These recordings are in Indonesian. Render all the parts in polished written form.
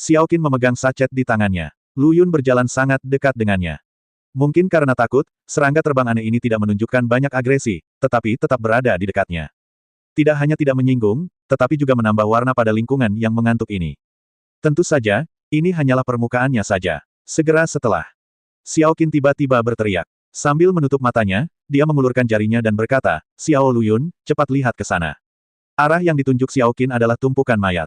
Xiao Qin memegang sachet di tangannya. Lu Yun berjalan sangat dekat dengannya. Mungkin karena takut, serangga terbang aneh ini tidak menunjukkan banyak agresi, tetapi tetap berada di dekatnya. Tidak hanya tidak menyinggung, tetapi juga menambah warna pada lingkungan yang mengantuk ini. Tentu saja, ini hanyalah permukaannya saja. Segera setelah, Xiao Qin tiba-tiba berteriak. Sambil menutup matanya, dia mengulurkan jarinya dan berkata, Xiao Lu Yun, cepat lihat ke sana. Arah yang ditunjuk Xiao Qin adalah tumpukan mayat.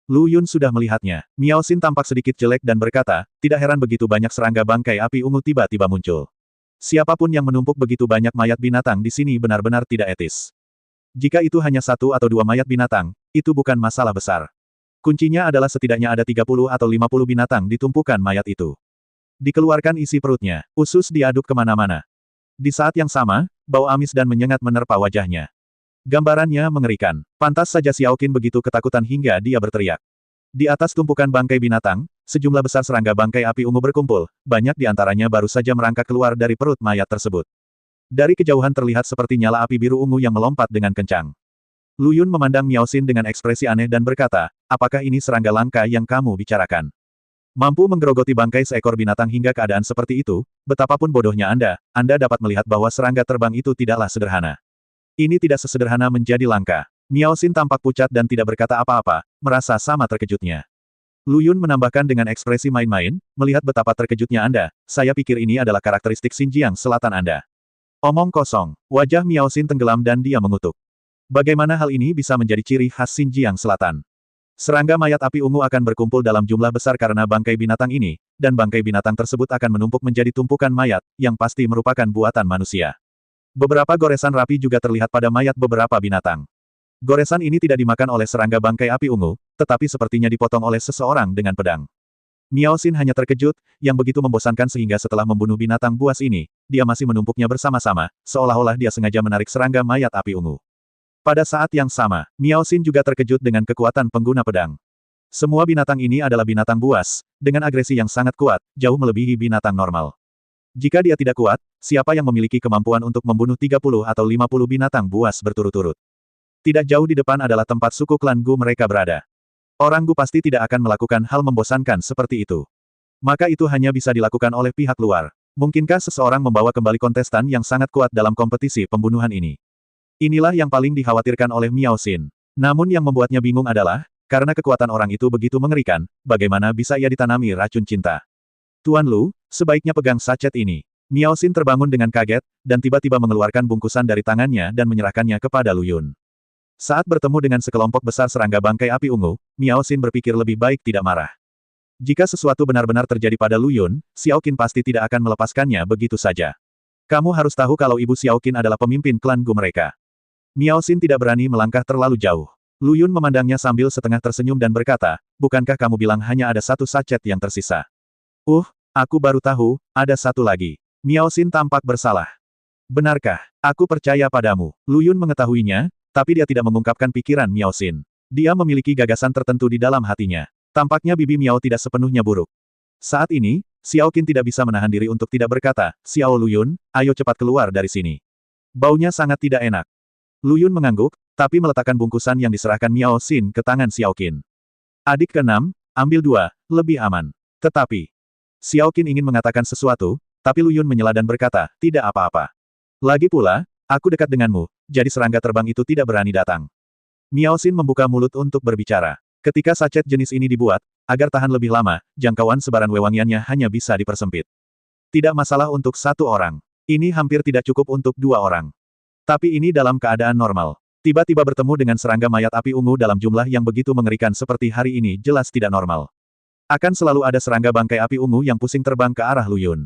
Lu Yun sudah melihatnya. Miao Xin tampak sedikit jelek dan berkata, tidak heran begitu banyak serangga bangkai api ungu tiba-tiba muncul. Siapapun yang menumpuk begitu banyak mayat binatang di sini benar-benar tidak etis. Jika itu hanya satu atau dua mayat binatang, itu bukan masalah besar. Kuncinya adalah setidaknya ada 30 atau 50 binatang di tumpukan mayat itu. Dikeluarkan isi perutnya, usus diaduk kemana-mana. Di saat yang sama, bau amis dan menyengat menerpa wajahnya. Gambarannya mengerikan. Pantas saja Xiao Qin begitu ketakutan hingga dia berteriak. Di atas tumpukan bangkai binatang, sejumlah besar serangga bangkai api ungu berkumpul, banyak di antaranya baru saja merangkak keluar dari perut mayat tersebut. Dari kejauhan terlihat seperti nyala api biru ungu yang melompat dengan kencang. Lu Yun memandang Miao Xin dengan ekspresi aneh dan berkata, apakah ini serangga langka yang kamu bicarakan? Mampu menggerogoti bangkai seekor binatang hingga keadaan seperti itu, betapapun bodohnya Anda dapat melihat bahwa serangga terbang itu tidaklah sederhana. Ini tidak sesederhana menjadi langka. Miao Xin tampak pucat dan tidak berkata apa-apa, merasa sama terkejutnya. Lu Yun menambahkan dengan ekspresi main-main, melihat betapa terkejutnya Anda, saya pikir ini adalah karakteristik Xinjiang Selatan Anda. Omong kosong. Wajah Miao Xin tenggelam dan dia mengutuk. Bagaimana hal ini bisa menjadi ciri khas Xinjiang Selatan? Serangga mayat api ungu akan berkumpul dalam jumlah besar karena bangkai binatang ini, dan bangkai binatang tersebut akan menumpuk menjadi tumpukan mayat, yang pasti merupakan buatan manusia. Beberapa goresan rapi juga terlihat pada mayat beberapa binatang. Goresan ini tidak dimakan oleh serangga bangkai api ungu, tetapi sepertinya dipotong oleh seseorang dengan pedang. Miao Xin hanya terkejut, yang begitu membosankan sehingga setelah membunuh binatang buas ini, dia masih menumpuknya bersama-sama, seolah-olah dia sengaja menarik serangga mayat api ungu. Pada saat yang sama, Miao Xin juga terkejut dengan kekuatan pengguna pedang. Semua binatang ini adalah binatang buas, dengan agresi yang sangat kuat, jauh melebihi binatang normal. Jika dia tidak kuat, siapa yang memiliki kemampuan untuk membunuh 30 atau 50 binatang buas berturut-turut? Tidak jauh di depan adalah tempat suku klan Gu mereka berada. Orang Gu pasti tidak akan melakukan hal membosankan seperti itu. Maka itu hanya bisa dilakukan oleh pihak luar. Mungkinkah seseorang membawa kembali kontestan yang sangat kuat dalam kompetisi pembunuhan ini? Inilah yang paling dikhawatirkan oleh Miao Xin. Namun yang membuatnya bingung adalah, karena kekuatan orang itu begitu mengerikan, bagaimana bisa ia ditanami racun cinta? Tuan Lu, sebaiknya pegang sachet ini. Miao Xin terbangun dengan kaget, dan tiba-tiba mengeluarkan bungkusan dari tangannya dan menyerahkannya kepada Lu Yun. Saat bertemu dengan sekelompok besar serangga bangkai api ungu, Miao Xin berpikir lebih baik tidak marah. Jika sesuatu benar-benar terjadi pada Lu Yun, Xiao Qin pasti tidak akan melepaskannya begitu saja. Kamu harus tahu kalau ibu Xiao Qin adalah pemimpin klan Gu mereka. Miao Xin tidak berani melangkah terlalu jauh. Lu Yun memandangnya sambil setengah tersenyum dan berkata, bukankah kamu bilang hanya ada satu sachet yang tersisa? Aku baru tahu, ada satu lagi. Miao Xin tampak bersalah. Benarkah? Aku percaya padamu. Lu Yun mengetahuinya, tapi dia tidak mengungkapkan pikiran Miao Xin. Dia memiliki gagasan tertentu di dalam hatinya. Tampaknya bibi Miao tidak sepenuhnya buruk. Saat ini, Xiao Qin tidak bisa menahan diri untuk tidak berkata, Xiao Lu Yun, ayo cepat keluar dari sini. Baunya sangat tidak enak. Lu Yun mengangguk, tapi meletakkan bungkusan yang diserahkan Miao Xin ke tangan Xiao Qin. Adik keenam, ambil dua, lebih aman. Tetapi, Xiao Qin ingin mengatakan sesuatu, tapi Lu Yun menyela dan berkata, tidak apa-apa. Lagi pula, aku dekat denganmu, jadi serangga terbang itu tidak berani datang. Miao Xin membuka mulut untuk berbicara. Ketika sachet jenis ini dibuat, agar tahan lebih lama, jangkauan sebaran wewangiannya hanya bisa dipersempit. Tidak masalah untuk satu orang. Ini hampir tidak cukup untuk dua orang. Tapi ini dalam keadaan normal. Tiba-tiba bertemu dengan serangga mayat api ungu dalam jumlah yang begitu mengerikan seperti hari ini jelas tidak normal. Akan selalu ada serangga bangkai api ungu yang pusing terbang ke arah Lu Yun.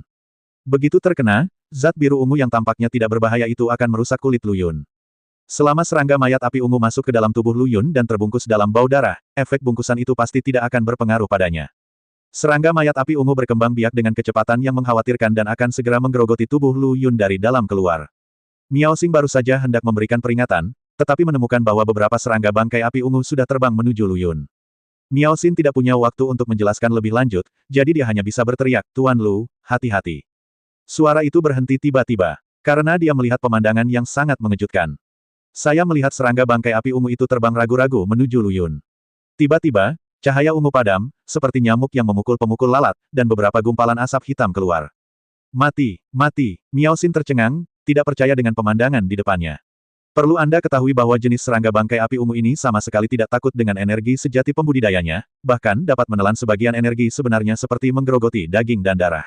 Begitu terkena, zat biru ungu yang tampaknya tidak berbahaya itu akan merusak kulit Lu Yun. Selama serangga mayat api ungu masuk ke dalam tubuh Lu Yun dan terbungkus dalam bau darah, efek bungkusan itu pasti tidak akan berpengaruh padanya. Serangga mayat api ungu berkembang biak dengan kecepatan yang mengkhawatirkan dan akan segera menggerogoti tubuh Lu Yun dari dalam keluar. Miao Xin baru saja hendak memberikan peringatan, tetapi menemukan bahwa beberapa serangga bangkai api ungu sudah terbang menuju Lu Yun. Miao Xin tidak punya waktu untuk menjelaskan lebih lanjut, jadi dia hanya bisa berteriak, Tuan Lu, hati-hati. Suara itu berhenti tiba-tiba, karena dia melihat pemandangan yang sangat mengejutkan. Saya melihat serangga bangkai api ungu itu terbang ragu-ragu menuju Lu Yun. Tiba-tiba, Cahaya ungu padam, seperti nyamuk yang memukul pemukul lalat, dan beberapa gumpalan asap hitam keluar. Mati, mati, Miao Xin tercengang, tidak percaya dengan pemandangan di depannya. Perlu Anda ketahui bahwa jenis serangga bangkai api ungu ini sama sekali tidak takut dengan energi sejati pembudidayanya, bahkan dapat menelan sebagian energi sebenarnya seperti menggerogoti daging dan darah.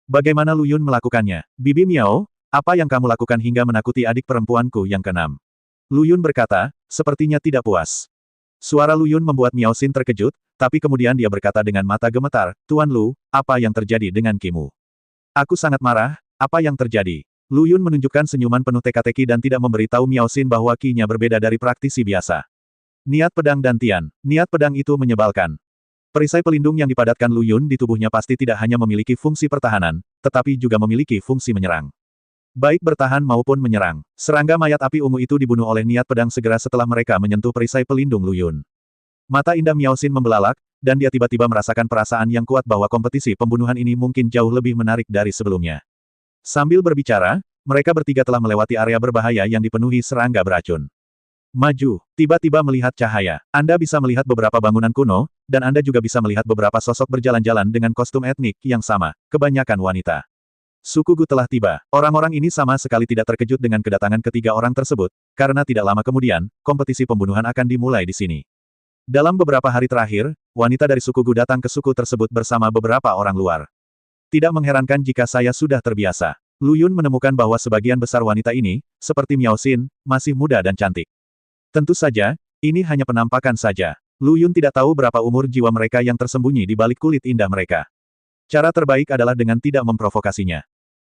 Bagaimana Lu Yun melakukannya? Bibi Miao, apa yang kamu lakukan hingga menakuti adik perempuanku yang keenam? Lu Yun berkata, sepertinya tidak puas. Suara Lu Yun membuat Miao Xin terkejut, tapi kemudian dia berkata dengan mata gemetar, Tuan Lu, apa yang terjadi dengan Kimu? Aku sangat marah, apa yang terjadi? Lu Yun menunjukkan senyuman penuh teka-teki dan tidak memberitahu Miao Xin bahwa Ki-nya berbeda dari praktisi biasa. Niat pedang dan Tian, niat pedang itu menyebalkan. Perisai pelindung yang dipadatkan Lu Yun di tubuhnya pasti tidak hanya memiliki fungsi pertahanan, tetapi juga memiliki fungsi menyerang. Baik bertahan maupun menyerang. Serangga mayat api ungu itu dibunuh oleh niat pedang segera setelah mereka menyentuh perisai pelindung Lu Yun. Mata indah Miao Xin membelalak, dan dia tiba-tiba merasakan perasaan yang kuat bahwa kompetisi pembunuhan ini mungkin jauh lebih menarik dari sebelumnya. Sambil berbicara, mereka bertiga telah melewati area berbahaya yang dipenuhi serangga beracun. Maju, tiba-tiba melihat cahaya. Anda bisa melihat beberapa bangunan kuno, dan Anda juga bisa melihat beberapa sosok berjalan-jalan dengan kostum etnik yang sama, kebanyakan wanita. Suku Gu telah tiba. Orang-orang ini sama sekali tidak terkejut dengan kedatangan ketiga orang tersebut, karena tidak lama kemudian, kompetisi pembunuhan akan dimulai di sini. Dalam beberapa hari terakhir, wanita dari suku Gu datang ke suku tersebut bersama beberapa orang luar. Tidak mengherankan jika saya sudah terbiasa. Lu Yun menemukan bahwa sebagian besar wanita ini, seperti Miao Xin, masih muda dan cantik. Tentu saja, ini hanya penampakan saja. Lu Yun tidak tahu berapa umur jiwa mereka yang tersembunyi di balik kulit indah mereka. Cara terbaik adalah dengan tidak memprovokasinya.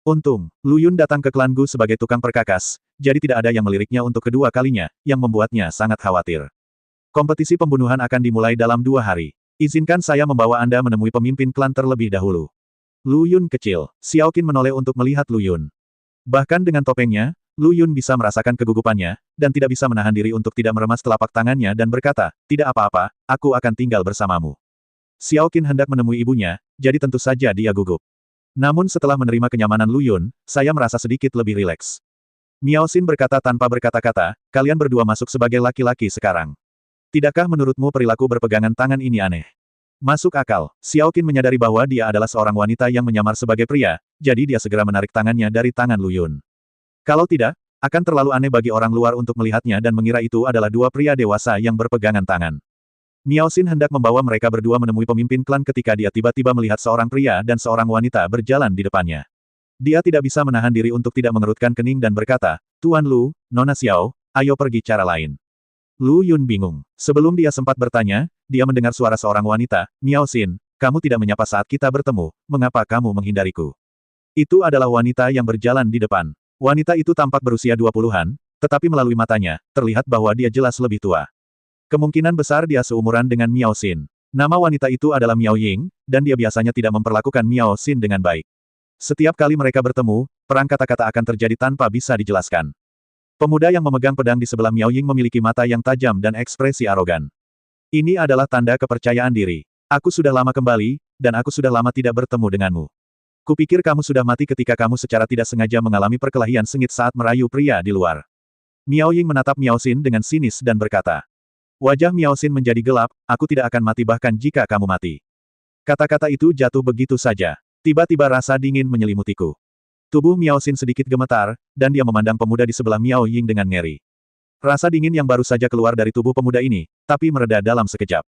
Untung, Lu Yun datang ke klan Gu sebagai tukang perkakas, jadi tidak ada yang meliriknya untuk kedua kalinya, yang membuatnya sangat khawatir. Kompetisi pembunuhan akan dimulai dalam 2 hari. Izinkan saya membawa Anda menemui pemimpin klan terlebih dahulu. Lu Yun kecil. Xiao Qin menoleh untuk melihat Lu Yun. Bahkan dengan topengnya, Lu Yun bisa merasakan kegugupannya, dan tidak bisa menahan diri untuk tidak meremas telapak tangannya dan berkata, tidak apa-apa, aku akan tinggal bersamamu. Xiao Qin hendak menemui ibunya, jadi tentu saja dia gugup. Namun setelah menerima kenyamanan Lu Yun, saya merasa sedikit lebih rileks. Miao Xin berkata tanpa berkata-kata, kalian berdua masuk sebagai laki-laki sekarang. Tidakkah menurutmu perilaku berpegangan tangan ini aneh? Masuk akal. Xiao Qin menyadari bahwa dia adalah seorang wanita yang menyamar sebagai pria, jadi dia segera menarik tangannya dari tangan Lu Yun. Kalau tidak, akan terlalu aneh bagi orang luar untuk melihatnya dan mengira itu adalah dua pria dewasa yang berpegangan tangan. Miao Xin hendak membawa mereka berdua menemui pemimpin klan ketika dia tiba-tiba melihat seorang pria dan seorang wanita berjalan di depannya. Dia tidak bisa menahan diri untuk tidak mengerutkan kening dan berkata, Tuan Lu, Nona Xiao, ayo pergi cara lain. Lu Yun bingung. Sebelum dia sempat bertanya, dia mendengar suara seorang wanita, Miao Xin, kamu tidak menyapa saat kita bertemu, mengapa kamu menghindariku? Itu adalah wanita yang berjalan di depan. Wanita itu tampak berusia 20-an, tetapi melalui matanya, terlihat bahwa dia jelas lebih tua. Kemungkinan besar dia seumuran dengan Miao Xin. Nama wanita itu adalah Miao Ying, dan dia biasanya tidak memperlakukan Miao Xin dengan baik. Setiap kali mereka bertemu, perang kata-kata akan terjadi tanpa bisa dijelaskan. Pemuda yang memegang pedang di sebelah Miao Ying memiliki mata yang tajam dan ekspresi arogan. Ini adalah tanda kepercayaan diri. Aku sudah lama kembali, dan aku sudah lama tidak bertemu denganmu. Kupikir kamu sudah mati ketika kamu secara tidak sengaja mengalami perkelahian sengit saat merayu pria di luar. Miao Ying menatap Miao Xin dengan sinis dan berkata. Wajah Miao Xin menjadi gelap, aku tidak akan mati bahkan jika kamu mati. Kata-kata itu jatuh begitu saja. Tiba-tiba rasa dingin menyelimutiku. Tubuh Miao Xin sedikit gemetar, dan dia memandang pemuda di sebelah Miao Ying dengan ngeri. Rasa dingin yang baru saja keluar dari tubuh pemuda ini, tapi mereda dalam sekejap.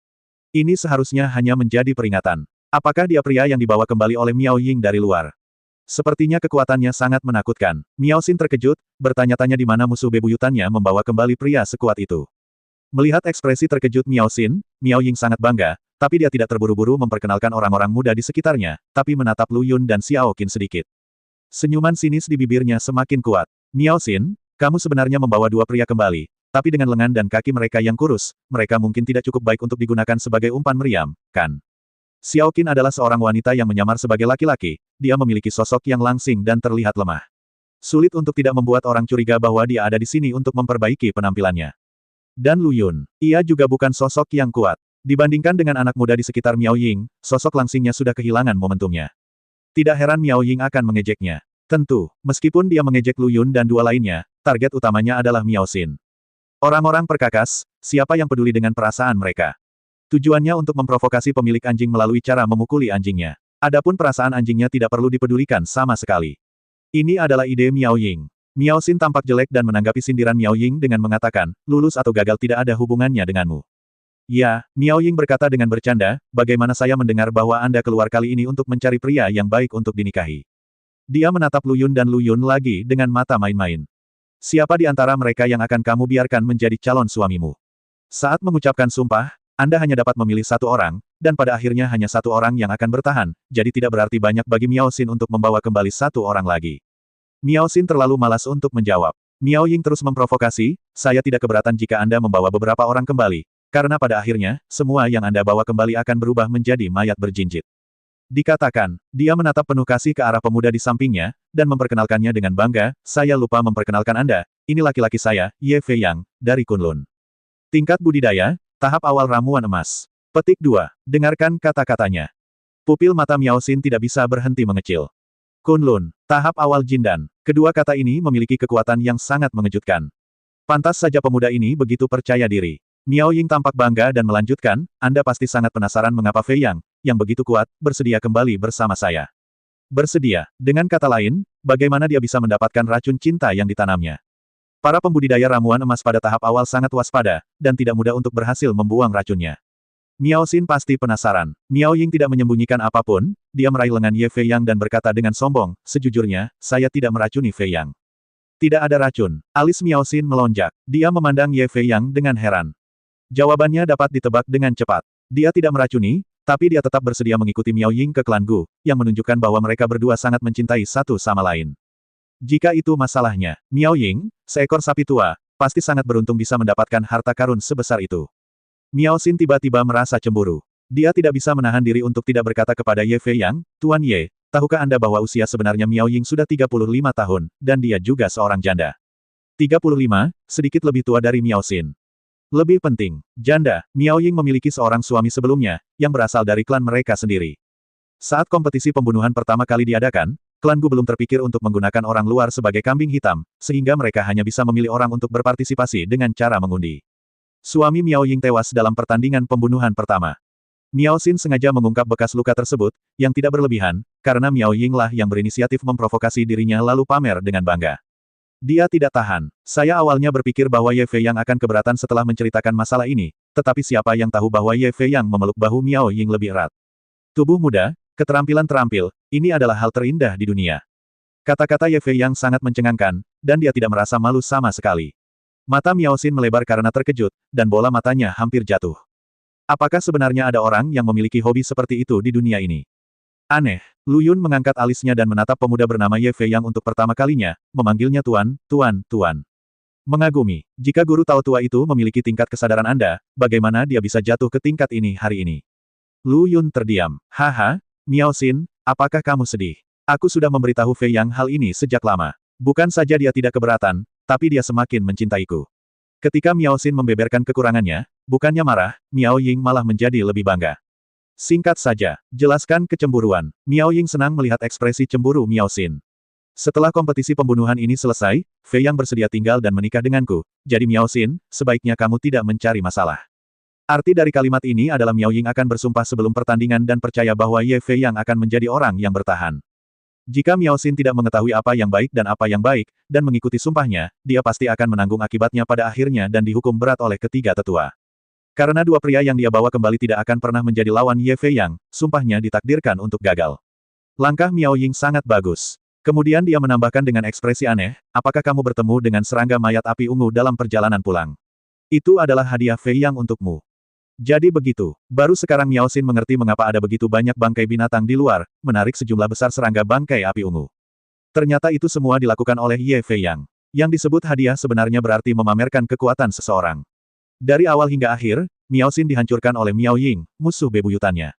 Ini seharusnya hanya menjadi peringatan. Apakah dia pria yang dibawa kembali oleh Miao Ying dari luar? Sepertinya kekuatannya sangat menakutkan. Miao Xin terkejut, bertanya-tanya di mana musuh bebuyutannya membawa kembali pria sekuat itu. Melihat ekspresi terkejut Miao Xin, Miao Ying sangat bangga, tapi dia tidak terburu-buru memperkenalkan orang-orang muda di sekitarnya, tapi menatap Lu Yun dan Xiao Qin sedikit. Senyuman sinis di bibirnya semakin kuat. Miao Xin, kamu sebenarnya membawa dua pria kembali, tapi dengan lengan dan kaki mereka yang kurus, mereka mungkin tidak cukup baik untuk digunakan sebagai umpan meriam, kan? Xiao Qin adalah seorang wanita yang menyamar sebagai laki-laki, dia memiliki sosok yang langsing dan terlihat lemah. Sulit untuk tidak membuat orang curiga bahwa dia ada di sini untuk memperbaiki penampilannya. Dan Lu Yun, ia juga bukan sosok yang kuat. Dibandingkan dengan anak muda di sekitar Miao Ying, sosok langsingnya sudah kehilangan momentumnya. Tidak heran Miao Ying akan mengejeknya. Tentu, meskipun dia mengejek Lu Yun dan dua lainnya, target utamanya adalah Miao Xin. Orang-orang perkakas, siapa yang peduli dengan perasaan mereka? Tujuannya untuk memprovokasi pemilik anjing melalui cara memukuli anjingnya. Adapun perasaan anjingnya tidak perlu dipedulikan sama sekali. Ini adalah ide Miao Ying. Miao Xin tampak jelek dan menanggapi sindiran Miao Ying dengan mengatakan, lulus atau gagal tidak ada hubungannya denganmu. Ya, Miao Ying berkata dengan bercanda, bagaimana saya mendengar bahwa Anda keluar kali ini untuk mencari pria yang baik untuk dinikahi. Dia menatap Lu Yun dan Lu Yun lagi dengan mata main-main. Siapa di antara mereka yang akan kamu biarkan menjadi calon suamimu? Saat mengucapkan sumpah, Anda hanya dapat memilih satu orang, dan pada akhirnya hanya satu orang yang akan bertahan, jadi tidak berarti banyak bagi Miao Xin untuk membawa kembali satu orang lagi. Miao Xin terlalu malas untuk menjawab. Miao Ying terus memprovokasi, saya tidak keberatan jika Anda membawa beberapa orang kembali, karena pada akhirnya, semua yang Anda bawa kembali akan berubah menjadi mayat berjinjit. Dikatakan, dia menatap penuh kasih ke arah pemuda di sampingnya, dan memperkenalkannya dengan bangga, saya lupa memperkenalkan Anda, ini laki-laki saya, Ye Fei Yang, dari Kunlun. Tingkat budidaya, tahap awal ramuan emas. Petik 2. Dengarkan kata-katanya. Pupil mata Miao Xin tidak bisa berhenti mengecil. Kunlun, tahap awal Jindan. Kedua kata ini memiliki kekuatan yang sangat mengejutkan. Pantas saja pemuda ini begitu percaya diri. Miao Ying tampak bangga dan melanjutkan, Anda pasti sangat penasaran mengapa Fei Yang, yang begitu kuat, bersedia kembali bersama saya. Bersedia. Dengan kata lain, bagaimana dia bisa mendapatkan racun cinta yang ditanamnya? Para pembudidaya ramuan emas pada tahap awal sangat waspada, dan tidak mudah untuk berhasil membuang racunnya. Miao Xin pasti penasaran. Miao Ying tidak menyembunyikan apapun, dia meraih lengan Ye Fei Yang dan berkata dengan sombong, sejujurnya, saya tidak meracuni Fei Yang. Tidak ada racun. Alis Miao Xin melonjak. Dia memandang Ye Fei Yang dengan heran. Jawabannya dapat ditebak dengan cepat. Dia tidak meracuni, tapi dia tetap bersedia mengikuti Miao Ying ke klan Gu, yang menunjukkan bahwa mereka berdua sangat mencintai satu sama lain. Jika itu masalahnya, Miao Ying, seekor sapi tua, pasti sangat beruntung bisa mendapatkan harta karun sebesar itu. Miao Xin tiba-tiba merasa cemburu. Dia tidak bisa menahan diri untuk tidak berkata kepada Ye Fei Yang, Tuan Ye, tahukah Anda bahwa usia sebenarnya Miao Ying sudah 35 tahun, dan dia juga seorang janda. 35, sedikit lebih tua dari Miao Xin. Lebih penting, janda, Miao Ying memiliki seorang suami sebelumnya, yang berasal dari klan mereka sendiri. Saat kompetisi pembunuhan pertama kali diadakan, klan Gu belum terpikir untuk menggunakan orang luar sebagai kambing hitam, sehingga mereka hanya bisa memilih orang untuk berpartisipasi dengan cara mengundi. Suami Miao Ying tewas dalam pertandingan pembunuhan pertama. Miao Xin sengaja mengungkap bekas luka tersebut, yang tidak berlebihan, karena Miao Ying lah yang berinisiatif memprovokasi dirinya lalu pamer dengan bangga. Dia tidak tahan. Saya awalnya berpikir bahwa Ye Fei Yang akan keberatan setelah menceritakan masalah ini, tetapi siapa yang tahu bahwa Ye Fei Yang memeluk bahu Miao Ying lebih erat. Tubuh muda, keterampilan terampil, ini adalah hal terindah di dunia. Kata-kata Ye Fei Yang sangat mencengangkan, dan dia tidak merasa malu sama sekali. Mata Miao Xin melebar karena terkejut, dan bola matanya hampir jatuh. Apakah sebenarnya ada orang yang memiliki hobi seperti itu di dunia ini? Aneh. Lu Yun mengangkat alisnya dan menatap pemuda bernama Ye Fei Yang untuk pertama kalinya, memanggilnya Tuan, Tuan, Tuan. Mengagumi. Jika guru Tao tua itu memiliki tingkat kesadaran Anda, bagaimana dia bisa jatuh ke tingkat ini hari ini? Lu Yun terdiam. Haha, Miao Xin, apakah kamu sedih? Aku sudah memberitahu Fei Yang hal ini sejak lama. Bukan saja dia tidak keberatan, tapi dia semakin mencintaiku. Ketika Miao Xin membeberkan kekurangannya, bukannya marah, Miao Ying malah menjadi lebih bangga. Singkat saja, jelaskan kecemburuan. Miao Ying senang melihat ekspresi cemburu Miao Xin. Setelah kompetisi pembunuhan ini selesai, Fei Yang bersedia tinggal dan menikah denganku, jadi Miao Xin, sebaiknya kamu tidak mencari masalah. Arti dari kalimat ini adalah Miao Ying akan bersumpah sebelum pertandingan dan percaya bahwa Ye Fei Yang akan menjadi orang yang bertahan. Jika Miao Xin tidak mengetahui apa yang baik dan apa yang baik, dan mengikuti sumpahnya, dia pasti akan menanggung akibatnya pada akhirnya dan dihukum berat oleh ketiga tetua. Karena dua pria yang dia bawa kembali tidak akan pernah menjadi lawan Ye Fei Yang, sumpahnya ditakdirkan untuk gagal. Langkah Miao Ying sangat bagus. Kemudian dia menambahkan dengan ekspresi aneh, apakah kamu bertemu dengan serangga mayat api ungu dalam perjalanan pulang? Itu adalah hadiah Fei Yang untukmu. Jadi begitu. Baru sekarang Miao Xin mengerti mengapa ada begitu banyak bangkai binatang di luar, menarik sejumlah besar serangga bangkai api ungu. Ternyata itu semua dilakukan oleh Ye Fei Yang. Yang disebut hadiah sebenarnya berarti memamerkan kekuatan seseorang. Dari awal hingga akhir, Miao Xin dihancurkan oleh Miao Ying, musuh bebuyutannya.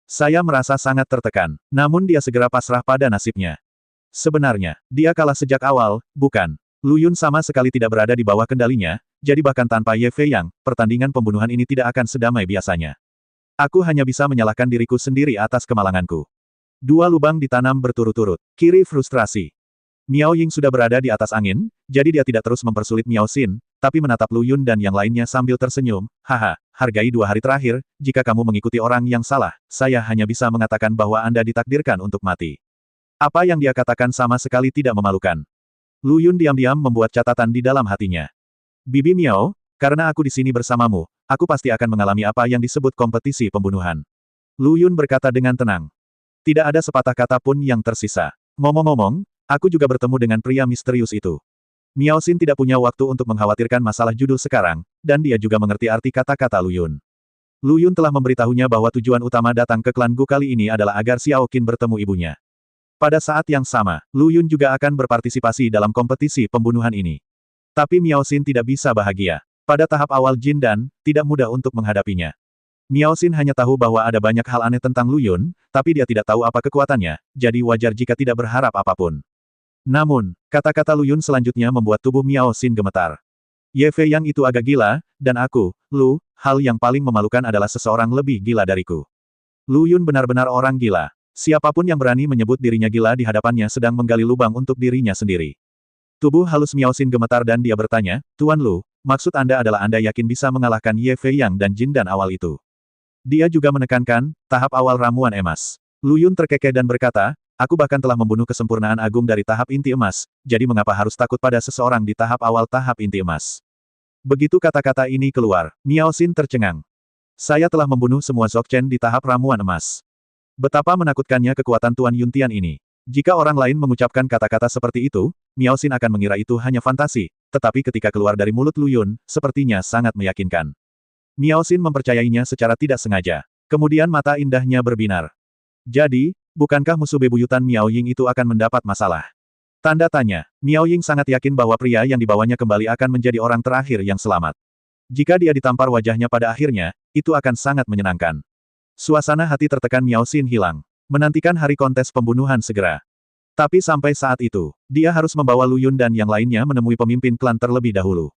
Saya merasa sangat tertekan, namun dia segera pasrah pada nasibnya. Sebenarnya, dia kalah sejak awal, bukan? Lu Yun sama sekali tidak berada di bawah kendalinya, jadi bahkan tanpa Ye Fei Yang, pertandingan pembunuhan ini tidak akan sedamai biasanya. Aku hanya bisa menyalahkan diriku sendiri atas kemalanganku. 2 lubang ditanam berturut-turut. Kiri frustrasi. Miao Ying sudah berada di atas angin, jadi dia tidak terus mempersulit Miao Xin, tapi menatap Lu Yun dan yang lainnya sambil tersenyum, haha, hargai 2 hari terakhir, jika kamu mengikuti orang yang salah, saya hanya bisa mengatakan bahwa Anda ditakdirkan untuk mati. Apa yang dia katakan sama sekali tidak memalukan. Lu Yun diam-diam membuat catatan di dalam hatinya. Bibi Miao, karena aku di sini bersamamu, aku pasti akan mengalami apa yang disebut kompetisi pembunuhan. Lu Yun berkata dengan tenang. Tidak ada sepatah kata pun yang tersisa. Ngomong-ngomong, aku juga bertemu dengan pria misterius itu. Miao Xin tidak punya waktu untuk mengkhawatirkan masalah judul sekarang, dan dia juga mengerti arti kata-kata Lu Yun. Lu Yun telah memberitahunya bahwa tujuan utama datang ke klan Gu kali ini adalah agar Xiao Qin bertemu ibunya. Pada saat yang sama, Lu Yun juga akan berpartisipasi dalam kompetisi pembunuhan ini. Tapi Miao Xin tidak bisa bahagia. Pada tahap awal Jin Dan, tidak mudah untuk menghadapinya. Miao Xin hanya tahu bahwa ada banyak hal aneh tentang Lu Yun, tapi dia tidak tahu apa kekuatannya, jadi wajar jika tidak berharap apapun. Namun, kata-kata Lu Yun selanjutnya membuat tubuh Miao Xin gemetar. Ye Fei yang itu agak gila, dan aku, Lu, hal yang paling memalukan adalah seseorang lebih gila dariku. Lu Yun benar-benar orang gila. Siapapun yang berani menyebut dirinya gila di hadapannya sedang menggali lubang untuk dirinya sendiri. Tubuh halus Miao Xin gemetar dan dia bertanya, Tuan Lu, maksud Anda adalah Anda yakin bisa mengalahkan Ye Fei Yang dan Jin Dan awal itu? Dia juga menekankan, tahap awal ramuan emas. Lu Yun terkekeh dan berkata, aku bahkan telah membunuh kesempurnaan agung dari tahap inti emas, jadi mengapa harus takut pada seseorang di tahap awal tahap inti emas? Begitu kata-kata ini keluar, Miao Xin tercengang. Saya telah membunuh semua Zokchen di tahap ramuan emas. Betapa menakutkannya kekuatan Tuan Yuntian ini. Jika orang lain mengucapkan kata-kata seperti itu, Miao Xin akan mengira itu hanya fantasi, tetapi ketika keluar dari mulut Lu Yun, sepertinya sangat meyakinkan. Miao Xin mempercayainya secara tidak sengaja. Kemudian mata indahnya berbinar. Jadi, bukankah musuh bebuyutan Miao Ying itu akan mendapat masalah? Tanda tanya, Miao Ying sangat yakin bahwa pria yang dibawanya kembali akan menjadi orang terakhir yang selamat. Jika dia ditampar wajahnya pada akhirnya, itu akan sangat menyenangkan. Suasana hati tertekan Miao Xin hilang. Menantikan hari kontes pembunuhan segera. Tapi sampai saat itu, dia harus membawa Lu Yun dan yang lainnya menemui pemimpin klan terlebih dahulu.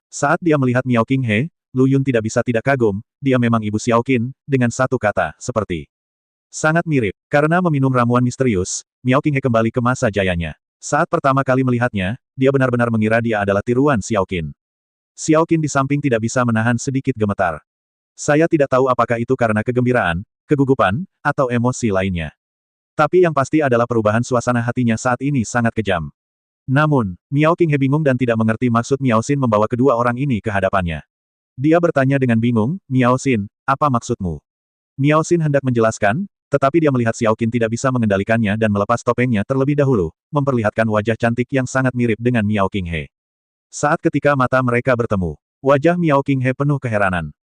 Saat dia melihat Miao Qinghe, Lu Yun tidak bisa tidak kagum, dia memang ibu Xiao Qin, dengan satu kata, seperti. Sangat mirip. Karena meminum ramuan misterius, Miao Qinghe kembali ke masa jayanya. Saat pertama kali melihatnya, dia benar-benar mengira dia adalah tiruan Xiao Qin. Xiao Qin di samping tidak bisa menahan sedikit gemetar. Saya tidak tahu apakah itu karena kegembiraan, kegugupan, atau emosi lainnya. Tapi yang pasti adalah perubahan suasana hatinya saat ini sangat kejam. Namun, Miao Qinghe bingung dan tidak mengerti maksud Miao Xin membawa kedua orang ini ke hadapannya. Dia bertanya dengan bingung, Miao Xin, apa maksudmu? Miao Xin hendak menjelaskan, tetapi dia melihat Xiao Qin tidak bisa mengendalikannya dan melepas topengnya terlebih dahulu, memperlihatkan wajah cantik yang sangat mirip dengan Miao Qinghe. Saat ketika mata mereka bertemu, wajah Miao Qinghe penuh keheranan.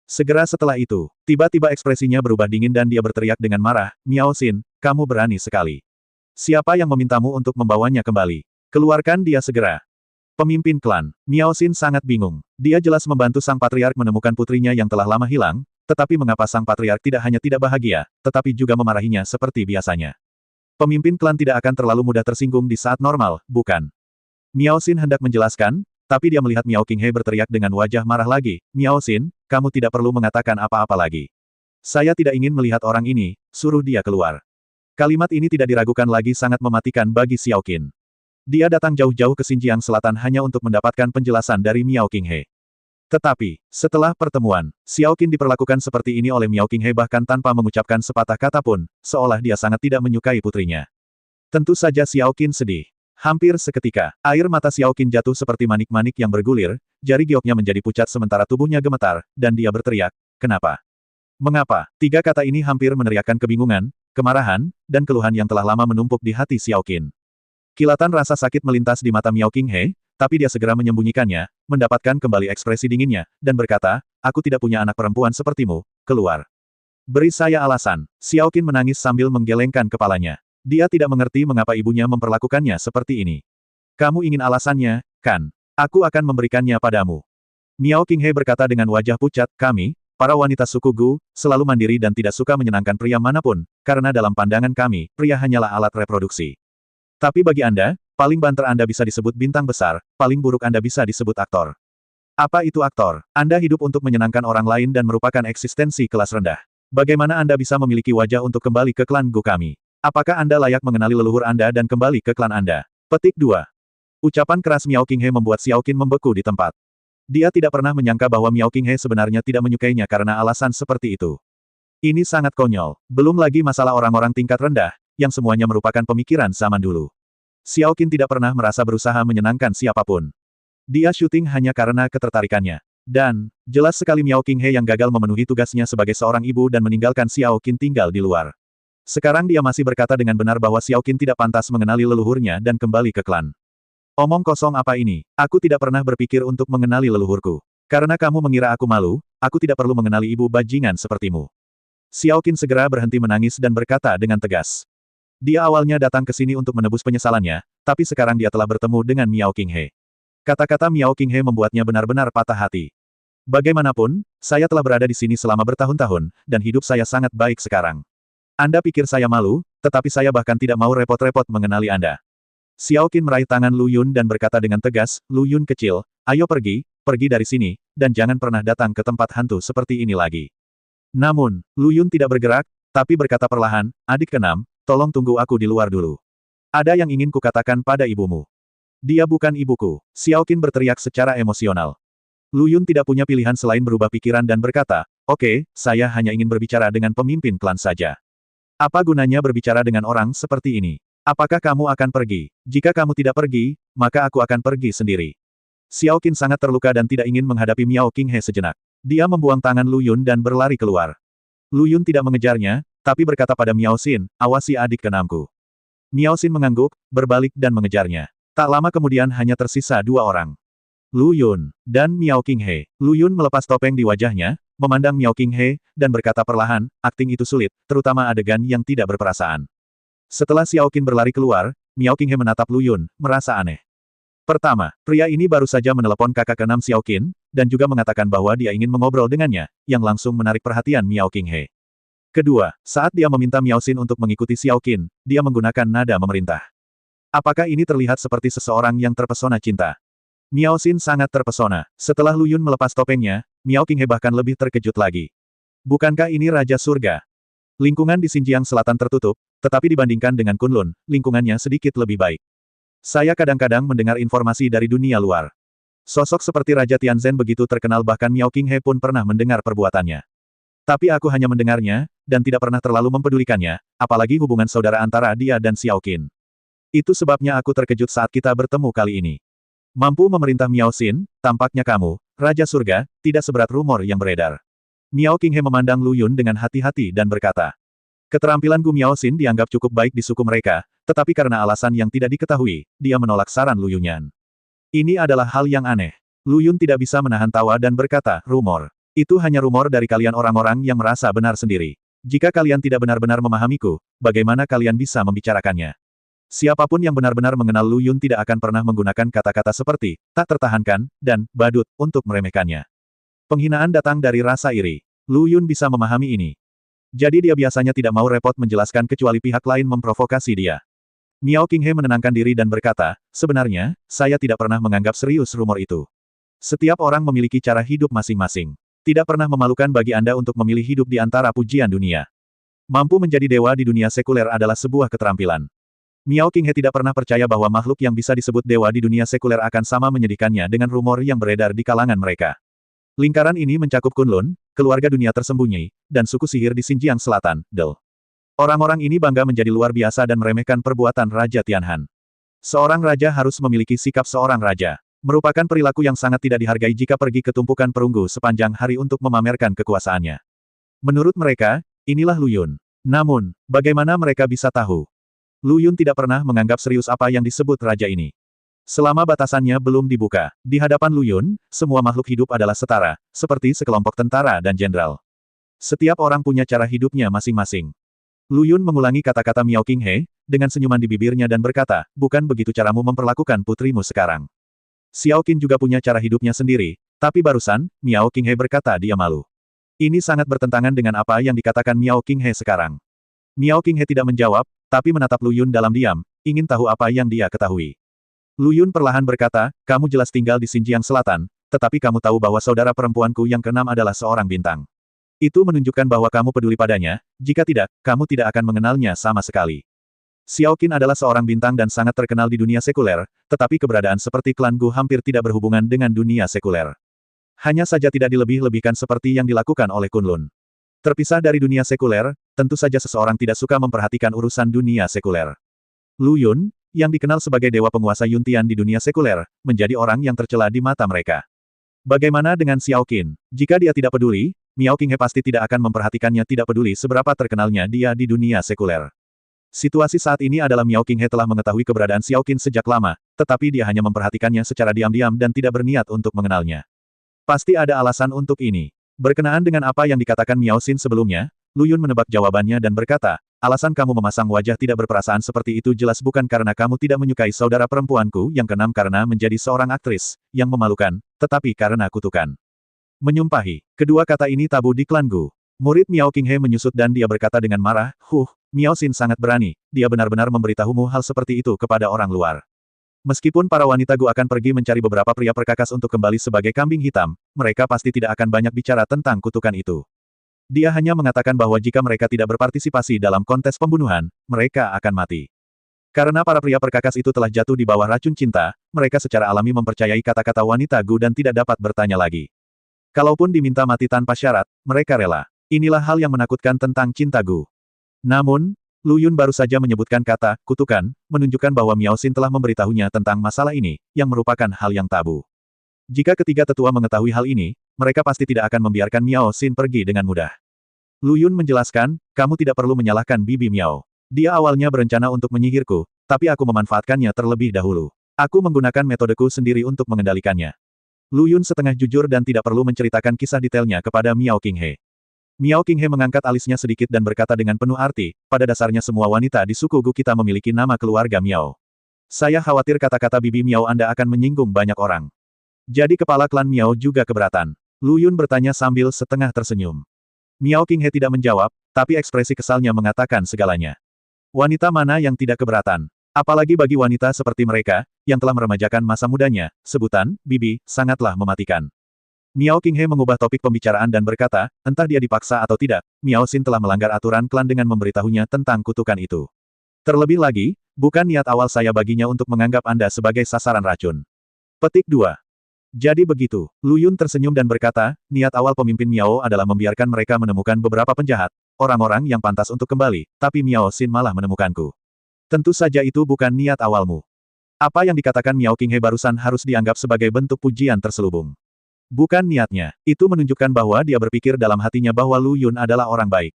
Segera setelah itu, tiba-tiba ekspresinya berubah dingin dan dia berteriak dengan marah, Miao Xin, kamu berani sekali. Siapa yang memintamu untuk membawanya kembali? Keluarkan dia segera. Pemimpin klan, Miao Xin sangat bingung. Dia jelas membantu sang patriark menemukan putrinya yang telah lama hilang, tetapi mengapa sang patriark tidak hanya tidak bahagia, tetapi juga memarahinya seperti biasanya. Pemimpin klan tidak akan terlalu mudah tersinggung di saat normal, bukan? Miao Xin hendak menjelaskan, tapi dia melihat Miao Qinghe berteriak dengan wajah marah lagi, Miao Xin, kamu tidak perlu mengatakan apa-apa lagi. Saya tidak ingin melihat orang ini, suruh dia keluar. Kalimat ini tidak diragukan lagi sangat mematikan bagi Xiao Qin. Dia datang jauh-jauh ke Xinjiang Selatan hanya untuk mendapatkan penjelasan dari Miao Qinghe. Tetapi, setelah pertemuan, Xiao Qin diperlakukan seperti ini oleh Miao Qinghe bahkan tanpa mengucapkan sepatah kata pun, seolah dia sangat tidak menyukai putrinya. Tentu saja Xiao Qin sedih. Hampir seketika, air mata Xiao Qin jatuh seperti manik-manik yang bergulir, jari gioknya menjadi pucat sementara tubuhnya gemetar, dan dia berteriak, kenapa? Mengapa? Tiga kata ini hampir meneriakkan kebingungan, kemarahan, dan keluhan yang telah lama menumpuk di hati Xiao Qin. Kilatan rasa sakit melintas di mata Miao Qinghe, tapi dia segera menyembunyikannya, mendapatkan kembali ekspresi dinginnya, dan berkata, aku tidak punya anak perempuan sepertimu, keluar. Beri saya alasan. Xiao Qin menangis sambil menggelengkan kepalanya. Dia tidak mengerti mengapa ibunya memperlakukannya seperti ini. Kamu ingin alasannya, kan? Aku akan memberikannya padamu. Miao Qinghe berkata dengan wajah pucat, kami, para wanita suku Gu, selalu mandiri dan tidak suka menyenangkan pria manapun, karena dalam pandangan kami, pria hanyalah alat reproduksi. Tapi bagi Anda, paling banter Anda bisa disebut bintang besar, paling buruk Anda bisa disebut aktor. Apa itu aktor? Anda hidup untuk menyenangkan orang lain dan merupakan eksistensi kelas rendah. Bagaimana Anda bisa memiliki wajah untuk kembali ke klan Gu kami? Apakah Anda layak mengenali leluhur Anda dan kembali ke klan Anda? Petik 2. Ucapan keras Miao Qinghe membuat Xiao Qin membeku di tempat. Dia tidak pernah menyangka bahwa Miao Qinghe sebenarnya tidak menyukainya karena alasan seperti itu. Ini sangat konyol. Belum lagi masalah orang-orang tingkat rendah, yang semuanya merupakan pemikiran zaman dulu. Xiao Qin tidak pernah merasa berusaha menyenangkan siapapun. Dia syuting hanya karena ketertarikannya. Dan, jelas sekali Miao Qinghe yang gagal memenuhi tugasnya sebagai seorang ibu dan meninggalkan Xiao Qin tinggal di luar. Sekarang dia masih berkata dengan benar bahwa Xiao Qin tidak pantas mengenali leluhurnya dan kembali ke klan. Omong kosong apa ini? Aku tidak pernah berpikir untuk mengenali leluhurku. Karena kamu mengira aku malu, aku tidak perlu mengenali ibu bajingan sepertimu. Xiao Qin segera berhenti menangis dan berkata dengan tegas. Dia awalnya datang ke sini untuk menebus penyesalannya, tapi sekarang dia telah bertemu dengan Miao Qinghe. Kata-kata Miao Qinghe membuatnya benar-benar patah hati. Bagaimanapun, saya telah berada di sini selama bertahun-tahun, dan hidup saya sangat baik sekarang. Anda pikir saya malu, tetapi saya bahkan tidak mau repot-repot mengenali Anda. Xiao Qin meraih tangan Lu Yun dan berkata dengan tegas, Lu Yun kecil, ayo pergi dari sini, dan jangan pernah datang ke tempat hantu seperti ini lagi. Namun, Lu Yun tidak bergerak, tapi berkata perlahan, adik keenam, tolong tunggu aku di luar dulu. Ada yang ingin kukatakan pada ibumu. Dia bukan ibuku. Xiao Qin berteriak secara emosional. Lu Yun tidak punya pilihan selain berubah pikiran dan berkata, oke, saya hanya ingin berbicara dengan pemimpin klan saja. Apa gunanya berbicara dengan orang seperti ini? Apakah kamu akan pergi? Jika kamu tidak pergi, maka aku akan pergi sendiri. Xiao Qin sangat terluka dan tidak ingin menghadapi Miao Qinghe sejenak. Dia membuang tangan Lu Yun dan berlari keluar. Lu Yun tidak mengejarnya, tapi berkata pada Miao Xin, awasi adik keenamku. Miao Xin mengangguk, berbalik dan mengejarnya. Tak lama kemudian hanya tersisa dua orang. Lu Yun dan Miao Qinghe. Lu Yun melepas topeng di wajahnya, memandang Miao Qinghe, dan berkata perlahan, akting itu sulit, terutama adegan yang tidak berperasaan. Setelah Xiao Qin berlari keluar, Miao Qinghe menatap Lu Yun, merasa aneh. Pertama, pria ini baru saja menelepon kakak keenam Xiao Qin, dan juga mengatakan bahwa dia ingin mengobrol dengannya, yang langsung menarik perhatian Miao Qinghe. Kedua, saat dia meminta Miao Xin untuk mengikuti Xiao Qin, dia menggunakan nada memerintah. Apakah ini terlihat seperti seseorang yang terpesona cinta? Miao Xin sangat terpesona. Setelah Lu Yun melepas topengnya, Miao Qinghe bahkan lebih terkejut lagi. Bukankah ini Raja Surga? Lingkungan di Xinjiang Selatan tertutup, tetapi dibandingkan dengan Kunlun, lingkungannya sedikit lebih baik. Saya kadang-kadang mendengar informasi dari dunia luar. Sosok seperti Raja Tianzhen begitu terkenal bahkan Miao Qinghe pun pernah mendengar perbuatannya. Tapi aku hanya mendengarnya, dan tidak pernah terlalu mempedulikannya, apalagi hubungan saudara antara dia dan Xiao Qin. Itu sebabnya aku terkejut saat kita bertemu kali ini. Mampu memerintah Miao Xin, tampaknya kamu, Raja Surga, tidak seberat rumor yang beredar. Miao Qinghe memandang Lu Yun dengan hati-hati dan berkata, keterampilan Gu Miao Xin dianggap cukup baik di suku mereka, tetapi karena alasan yang tidak diketahui, dia menolak saran Lu Yunyan. Ini adalah hal yang aneh. Lu Yun tidak bisa menahan tawa dan berkata, rumor. Itu hanya rumor dari kalian orang-orang yang merasa benar sendiri. Jika kalian tidak benar-benar memahamiku, bagaimana kalian bisa membicarakannya? Siapapun yang benar-benar mengenal Lu Yun tidak akan pernah menggunakan kata-kata seperti, tak tertahankan, dan, badut, untuk meremehkannya. Penghinaan datang dari rasa iri. Lu Yun bisa memahami ini. Jadi dia biasanya tidak mau repot menjelaskan kecuali pihak lain memprovokasi dia. Miao Qinghe menenangkan diri dan berkata, sebenarnya, saya tidak pernah menganggap serius rumor itu. Setiap orang memiliki cara hidup masing-masing. Tidak pernah memalukan bagi Anda untuk memilih hidup di antara pujian dunia. Mampu menjadi dewa di dunia sekuler adalah sebuah keterampilan. Miao Qinghe tidak pernah percaya bahwa makhluk yang bisa disebut dewa di dunia sekuler akan sama menyedihkannya dengan rumor yang beredar di kalangan mereka. Lingkaran ini mencakup Kunlun, keluarga dunia tersembunyi, dan suku sihir di Xinjiang Selatan, Del. Orang-orang ini bangga menjadi luar biasa dan meremehkan perbuatan Raja Tianhan. Seorang raja harus memiliki sikap seorang raja. Merupakan perilaku yang sangat tidak dihargai jika pergi ke tumpukan perunggu sepanjang hari untuk memamerkan kekuasaannya. Menurut mereka, inilah Lu Yun. Namun, bagaimana mereka bisa tahu? Lu Yun tidak pernah menganggap serius apa yang disebut raja ini. Selama batasannya belum dibuka, di hadapan Lu Yun, semua makhluk hidup adalah setara, seperti sekelompok tentara dan jenderal. Setiap orang punya cara hidupnya masing-masing. Lu Yun mengulangi kata-kata Miao Qinghe, dengan senyuman di bibirnya dan berkata, bukan begitu caramu memperlakukan putrimu sekarang. Xiao Qin juga punya cara hidupnya sendiri, tapi barusan, Miao Qinghe berkata dia malu. Ini sangat bertentangan dengan apa yang dikatakan Miao Qinghe sekarang. Miao Qinghe tidak menjawab, tapi menatap Lu Yun dalam diam, ingin tahu apa yang dia ketahui. Lu Yun perlahan berkata, kamu jelas tinggal di Xinjiang Selatan, tetapi kamu tahu bahwa saudara perempuanku yang keenam adalah seorang bintang. Itu menunjukkan bahwa kamu peduli padanya, jika tidak, kamu tidak akan mengenalnya sama sekali. Xiao Qin adalah seorang bintang dan sangat terkenal di dunia sekuler, tetapi keberadaan seperti klan Gu hampir tidak berhubungan dengan dunia sekuler. Hanya saja tidak dilebih-lebihkan seperti yang dilakukan oleh Kunlun. Terpisah dari dunia sekuler, tentu saja seseorang tidak suka memperhatikan urusan dunia sekuler. Lu Yun, yang dikenal sebagai dewa penguasa Yuntian di dunia sekuler, menjadi orang yang tercela di mata mereka. Bagaimana dengan Xiao Qin? Jika dia tidak peduli, Miao Qinghe pasti tidak akan memperhatikannya, tidak peduli seberapa terkenalnya dia di dunia sekuler. Situasi saat ini adalah Miao Qinghe telah mengetahui keberadaan Xiao Qin sejak lama, tetapi dia hanya memperhatikannya secara diam-diam dan tidak berniat untuk mengenalnya. Pasti ada alasan untuk ini. Berkenaan dengan apa yang dikatakan Miao Xin sebelumnya, Lu Yun menebak jawabannya dan berkata, alasan kamu memasang wajah tidak berperasaan seperti itu jelas bukan karena kamu tidak menyukai saudara perempuanku yang keenam karena menjadi seorang aktris, yang memalukan, tetapi karena kutukan. Menyumpahi. Kedua kata ini tabu di klan Gu. Murid Miao Qinghe menyusut dan dia berkata dengan marah, Miao Xin sangat berani, dia benar-benar memberitahumu hal seperti itu kepada orang luar. Meskipun para wanita Gu akan pergi mencari beberapa pria perkakas untuk kembali sebagai kambing hitam, mereka pasti tidak akan banyak bicara tentang kutukan itu. Dia hanya mengatakan bahwa jika mereka tidak berpartisipasi dalam kontes pembunuhan, mereka akan mati. Karena para pria perkakas itu telah jatuh di bawah racun cinta, mereka secara alami mempercayai kata-kata wanita Gu dan tidak dapat bertanya lagi. Kalaupun diminta mati tanpa syarat, mereka rela. Inilah hal yang menakutkan tentang cinta Gu. Namun, Lu Yun baru saja menyebutkan kata kutukan, menunjukkan bahwa Miao Xin telah memberitahunya tentang masalah ini, yang merupakan hal yang tabu. Jika ketiga tetua mengetahui hal ini, mereka pasti tidak akan membiarkan Miao Xin pergi dengan mudah. Lu Yun menjelaskan, kamu tidak perlu menyalahkan Bibi Miao. Dia awalnya berencana untuk menyihirku, tapi aku memanfaatkannya terlebih dahulu. Aku menggunakan metodeku sendiri untuk mengendalikannya. Lu Yun setengah jujur dan tidak perlu menceritakan kisah detailnya kepada Miao Qinghe. Miao Qinghe mengangkat alisnya sedikit dan berkata dengan penuh arti, pada dasarnya semua wanita di suku Gu kita memiliki nama keluarga Miao. Saya khawatir kata-kata Bibi Miao Anda akan menyinggung banyak orang. Jadi kepala klan Miao juga keberatan. Lu Yun bertanya sambil setengah tersenyum. Miao Qinghe tidak menjawab, tapi ekspresi kesalnya mengatakan segalanya. Wanita mana yang tidak keberatan? Apalagi bagi wanita seperti mereka, yang telah meremajakan masa mudanya, sebutan, Bibi, sangatlah mematikan. Miao Qinghe mengubah topik pembicaraan dan berkata, entah dia dipaksa atau tidak, Miao Xin telah melanggar aturan klan dengan memberitahunya tentang kutukan itu. Terlebih lagi, bukan niat awal saya baginya untuk menganggap Anda sebagai sasaran racun. Petik 2. Jadi begitu, Lu Yun tersenyum dan berkata, niat awal pemimpin Miao adalah membiarkan mereka menemukan beberapa penjahat, orang-orang yang pantas untuk kembali, tapi Miao Xin malah menemukanku. Tentu saja itu bukan niat awalmu. Apa yang dikatakan Miao Qinghe barusan harus dianggap sebagai bentuk pujian terselubung. Bukan niatnya, itu menunjukkan bahwa dia berpikir dalam hatinya bahwa Lu Yun adalah orang baik.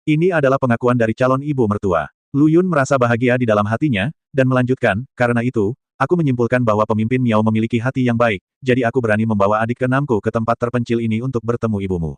Ini adalah pengakuan dari calon ibu mertua. Lu Yun merasa bahagia di dalam hatinya, dan melanjutkan, karena itu, aku menyimpulkan bahwa pemimpin Miao memiliki hati yang baik, jadi aku berani membawa adik keenamku ke tempat terpencil ini untuk bertemu ibumu.